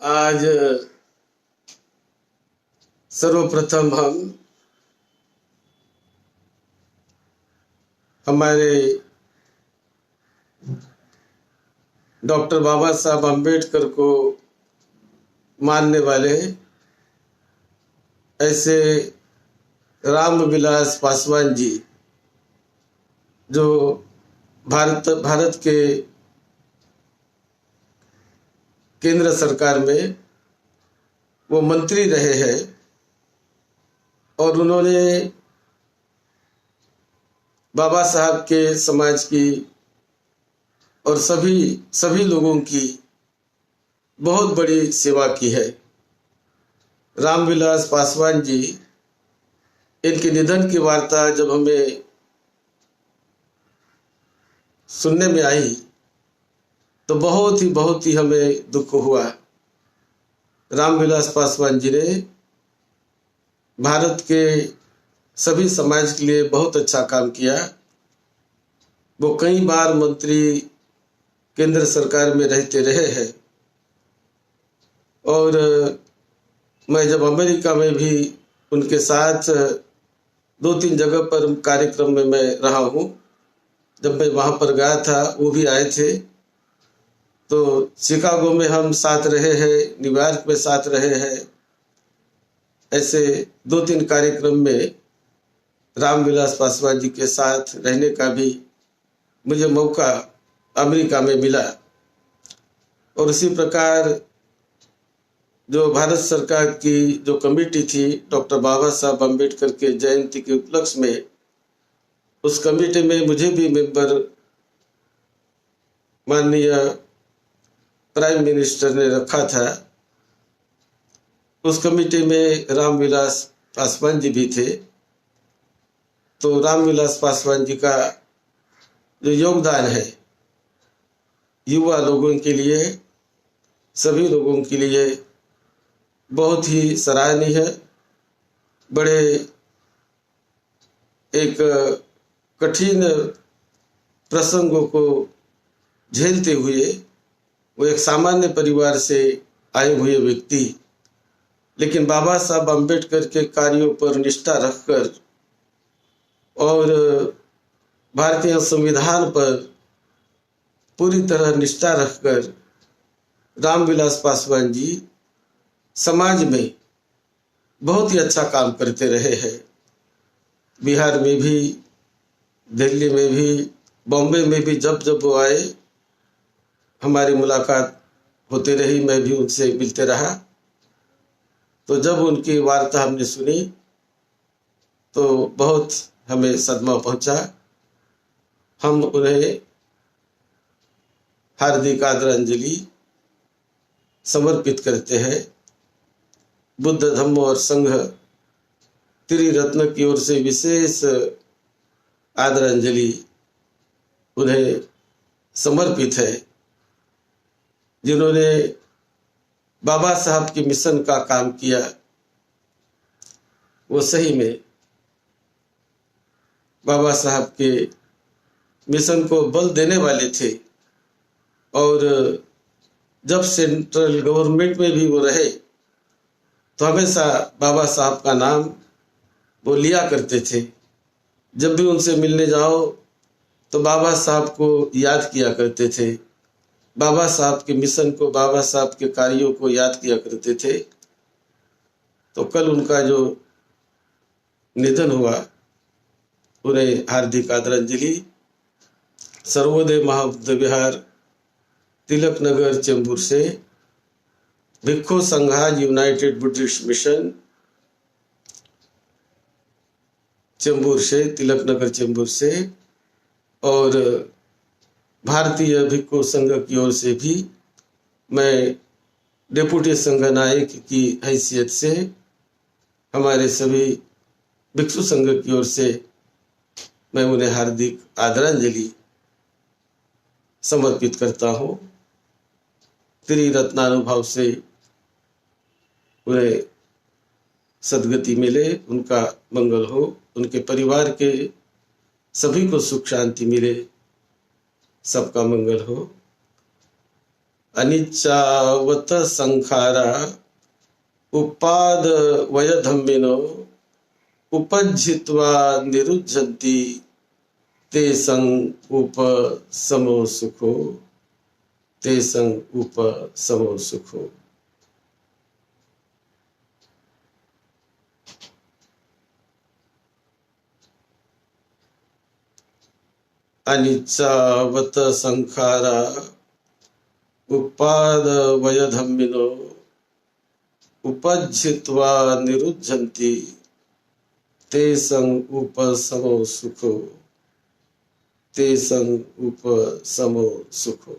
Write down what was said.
आज सर्वप्रथम हम हमारे डॉक्टर बाबा साहब अम्बेडकर को मानने वाले ऐसे रामविलास पासवान जी, जो भारत के केंद्र सरकार में वो मंत्री रहे हैं और उन्होंने बाबा साहब के समाज की और सभी लोगों की बहुत बड़ी सेवा की है। रामविलास पासवान जी, इनके निधन की वार्ता जब हमें सुनने में आई तो बहुत ही हमें दुख हुआ। रामविलास पासवान जी ने भारत के सभी समाज के लिए बहुत अच्छा काम किया। वो कई बार मंत्री केंद्र सरकार में रहते रहे हैं और मैं जब अमेरिका में भी उनके साथ 2-3 जगह पर कार्यक्रम में मैं रहा हूँ। जब मैं वहाँ पर गया था वो भी आए थे, तो शिकागो में हम साथ रहे हैं, न्यूयॉर्क में साथ रहे हैं। ऐसे 2-3 कार्यक्रम में रामविलास पासवान जी के साथ रहने का भी मुझे मौका अमेरिका में मिला। और उसी प्रकार जो भारत सरकार की जो कमेटी थी डॉक्टर बाबा साहब अम्बेडकर के जयंती के उपलक्ष्य में, उस कमेटी में मुझे भी मेंबर माननीय प्राइम मिनिस्टर ने रखा था। उस कमेटी में रामविलास पासवान जी भी थे। तो रामविलास पासवान जी का जो योगदान है युवा लोगों के लिए, सभी लोगों के लिए बहुत ही सराहनीय है। बड़े एक कठिन प्रसंगों को झेलते हुए वो एक सामान्य परिवार से आए हुए व्यक्ति, लेकिन बाबा साहब अम्बेडकर के कार्यों पर निष्ठा रखकर और भारतीय संविधान पर पूरी तरह निष्ठा रखकर रामविलास पासवान जी समाज में बहुत ही अच्छा काम करते रहे हैं। बिहार में भी, दिल्ली में भी, बॉम्बे में भी जब वो आए हमारी मुलाकात होती रही, मैं भी उनसे मिलते रहा। तो जब उनकी वार्ता हमने सुनी तो बहुत हमें सदमा पहुंचा। हम उन्हें हार्दिक आदरांजलि समर्पित करते हैं। बुद्ध धम्म और संघ त्रिरत्न की ओर से विशेष आदरांजलि उन्हें समर्पित है, जिन्होंने बाबा साहब के मिशन का काम किया। वो सही में बाबा साहब के मिशन को बल देने वाले थे और जब सेंट्रल गवर्नमेंट में भी वो रहे तो हमेशा बाबा साहब का नाम वो लिया करते थे। जब भी उनसे मिलने जाओ तो बाबा साहब को याद किया करते थे, बाबा साहब के मिशन को, बाबा साहब के कार्यों को याद किया करते थे। तो कल उनका जो निधन हुआ, उन्हें हार्दिक आदरांजलि। सर्वोदय महाबुद्ध विहार, तिलक नगर, चेंबूर से भिक्खु संघाज यूनाइटेड बुद्धिस्ट मिशन, चेंबूर से, तिलक नगर चेंबूर से, और भारतीय भिक्खु संघ की ओर से भी मैं डेप्यूटी संघ नायक की हैसियत से हमारे सभी भिक्षु संघ की ओर से मैं उन्हें हार्दिक आदरांजलि समर्पित करता हूँ। त्रिरत्नानुभाव से उन्हें सद्गति मिले, उनका मंगल हो, उनके परिवार के सभी को सुख शांति मिले, सबका मंगल हो। अनिच्चावत संखारा उपाद वयधम्मिनो उपज्जित्वा निरुद्धन्ति तेषां उपशमो सुखो तेषां उपशमो सुखो। अनिच्चावत संखारा उपाद वयधम्मिनो उपज्जित्वा निरुद्धन्ति तेषां उपशमो सुखो तेषां उपशमो सुखो।